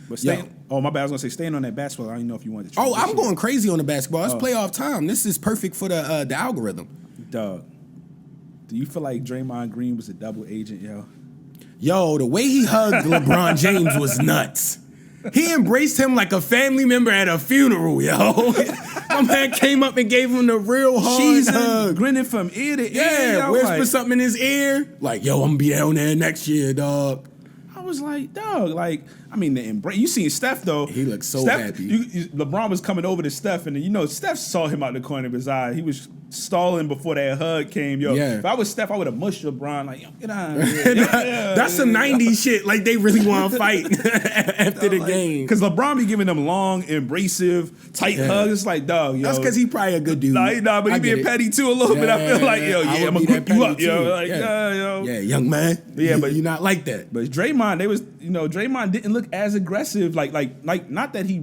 But my bad. I was gonna say staying on that basketball. I don't know if you wanted to. I'm going crazy on the basketball. It's playoff time. This is perfect for the algorithm. Dog, do you feel like Draymond Green was a double agent, yo? Yo, the way he hugged LeBron James was nuts. He embraced him like a family member at a funeral, yo. My man came up and gave him the real hard hug. Grinning from ear to ear. Yeah, whisper something in his ear. Like, yo, I'm gonna be down there next year, dog. I was like, dog, like, I mean, the embrace. You seen Steph, though. He looked so happy. LeBron was coming over to Steph, and, Steph saw him out the corner of his eye. He was stalling before that hug came, yo. Yeah. If I was Steph, I would have mushed LeBron, like, yo, get out of here. That's some 90s shit, like they really want to fight after the game. Because LeBron be giving them long, embracive, tight hugs. It's like, dog, yo. That's because he probably a good dude. Nah, but he being petty, too, a little bit. I feel like, yo, I'm going to group you up, yo. Like, yo. Yeah, young man. Yeah, but you're not like that. But Draymond, Draymond didn't look as aggressive. Like not that he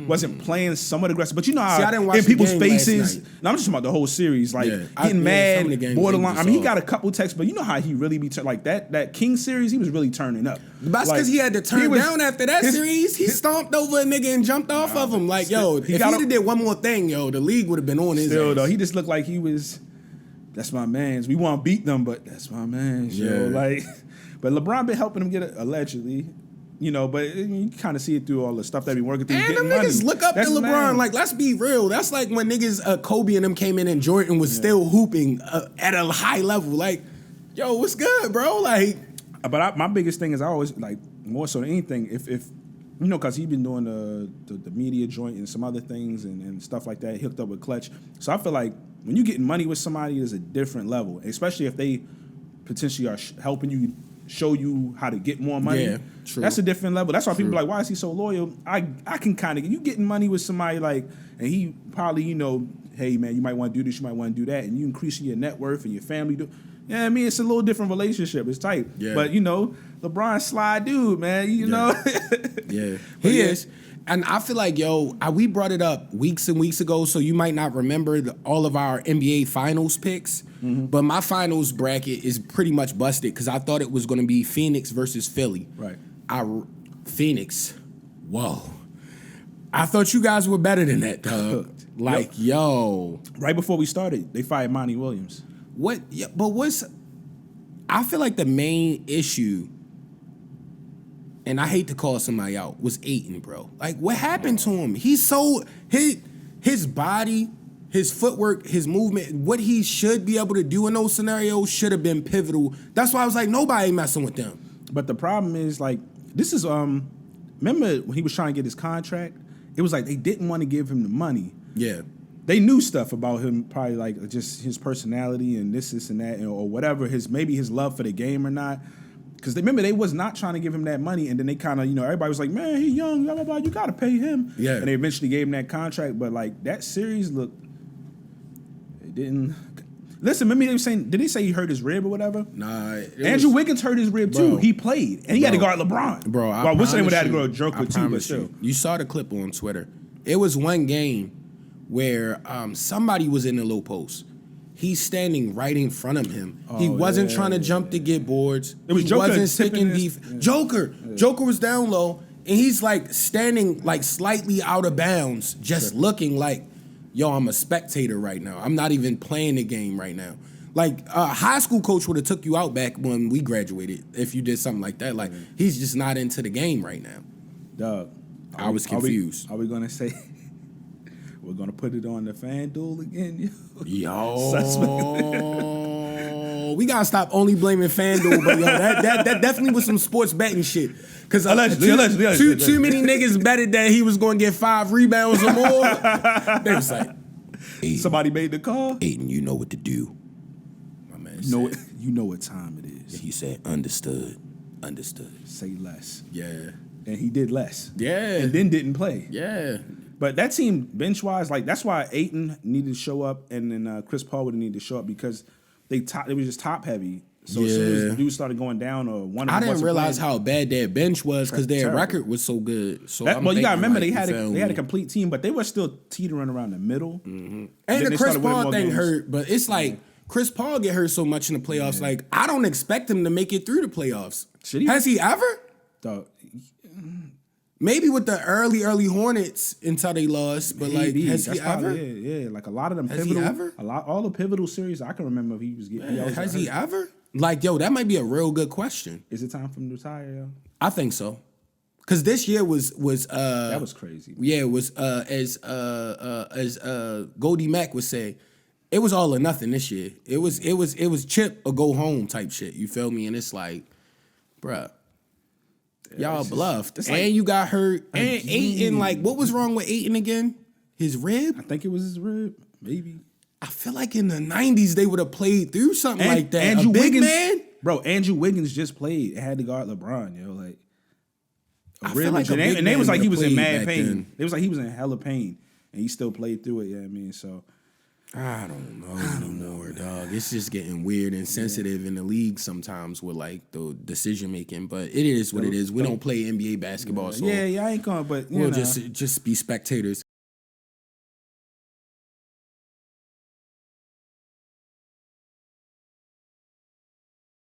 wasn't playing somewhat aggressive, but you know how in people's faces. No, I'm just talking about the whole series. Like getting mad, borderline. I mean, he got a couple texts, but you know how he really be like that King series. He was really turning up. That's because he had to turn down after that series. He stomped over a nigga and jumped off of him. Like, yo, if he'd have did one more thing, yo, the league would have been on his ass. Though, he just looked like he was. That's my man's. We want to beat them, but that's my man's. Yo, like, but LeBron been helping him get it allegedly. But you kind of see it through all the stuff that be working through. And them niggas look up to LeBron. Man. Like, let's be real. That's like when niggas, Kobe and them came in and Jordan was still hooping at a high level. Like, yo, what's good, bro? Like, but my biggest thing is I always, like, more so than anything, if because he's been doing the media joint and some other things and stuff like that, hooked up with Clutch. So I feel like when you getting money with somebody, there's a different level, especially if they potentially are helping you, show you how to get more money. Yeah, true. That's a different level. That's why people are like, why is he so loyal? I can kind of get you getting money with somebody like, and he probably, hey man, you might want to do this, you might want to do that, and you increase your net worth and your family do. Yeah, I mean, it's a little different relationship. It's tight. Yeah. But LeBron sly dude, man. You know. Yeah, he is. And I feel like, we brought it up weeks and weeks ago, so you might not remember all of our NBA Finals picks. Mm-hmm. But my Finals bracket is pretty much busted because I thought it was going to be Phoenix versus Philly. Right. Phoenix. Whoa. I thought you guys were better than that, dog. Like, yo. Right before we started, they fired Monty Williams. What? Yeah, but I feel like the main issue, and I hate to call somebody out, was Ayton, bro. Like, what happened to him? He's so his body, his footwork, his movement, what he should be able to do in those scenarios should have been pivotal. That's why I was like, nobody messing with them. But the problem is, like, this is remember when he was trying to get his contract? It was like they didn't want to give him the money. Yeah. They knew stuff about him, probably like just his personality and this and that, or whatever, maybe his love for the game or not. Because remember, they was not trying to give him that money, and then they kind of, everybody was like, man, he young, blah, blah, blah, you got to pay him. Yeah. And they eventually gave him that contract, but like that series it didn't. Listen, remember they were saying, did they say he hurt his rib or whatever? Nah. Andrew Wiggins hurt his rib too. He played, and he had to guard LeBron. Bro, I wish they would have had to go Joker too, but still. You saw the clip on Twitter. It was one game where somebody was in the low post. He's standing right in front of him. He wasn't trying to jump to get boards. It was he Joker wasn't sticking beef. Yeah. Joker was down low, and he's like standing like slightly out of bounds, just looking like, yo, I'm a spectator right now. I'm not even playing the game right now. Like a high school coach would have took you out back when we graduated if you did something like that. Like he's just not into the game right now. Dog, I was confused. Are we gonna say? We're going to put it on the FanDuel again, yo. We got to stop only blaming FanDuel, but yo, that definitely was some sports betting shit. Because too many niggas betted that he was going to get 5 rebounds or more. They was like, somebody made the call? Ayton, you know what to do. My man said, you know what time it is. He said, understood. Say less. Yeah. And he did less. Yeah. And then didn't play. Yeah. But that team, bench-wise, like that's why Ayton needed to show up, and then Chris Paul would have needed to show up because they was just top-heavy. So as soon as the dudes started going down, or one of them I didn't realize how bad their bench was because their record was so good. So you gotta remember they had a complete team, but they were still teetering around the middle. Mm-hmm. And the Chris Paul thing hurt, but it's like Chris Paul get hurt so much in the playoffs. Like I don't expect him to make it through the playoffs. Has he ever? Maybe with the early Hornets until they lost, but like, Maybe. has That's he probably, ever? Yeah. Like a lot of them Has he pivotal, ever? all the pivotal series I can remember. He was getting. Has he ever? Like, yo, that might be a real good question. Is it time for him to retire? Yo? I think so. Cause this year was That was crazy. Man. yeah, it was as Goldie Mack would say, it was all or nothing this year. It was chip or go home type shit. You feel me? And it's like, bruh, y'all bluffed. like and you got hurt. And again. Ayton, like, what was wrong with Ayton again? His rib? I think it was his rib. Maybe. I feel like in the 90s they would have played through something like that. Andrew a big Wiggins, man? bro. Andrew Wiggins just played. It had to guard LeBron. Yo, like. I feel like a big and they was man like he was in would've mad played back pain. then. They was like he was in hella pain, and he still played through it. Yeah, I mean, so I don't know anymore, dog. It's just getting weird and sensitive in the league sometimes with like the decision making. But it is what it is. We don't play NBA basketball, so yeah, I ain't going. But we'll just be spectators.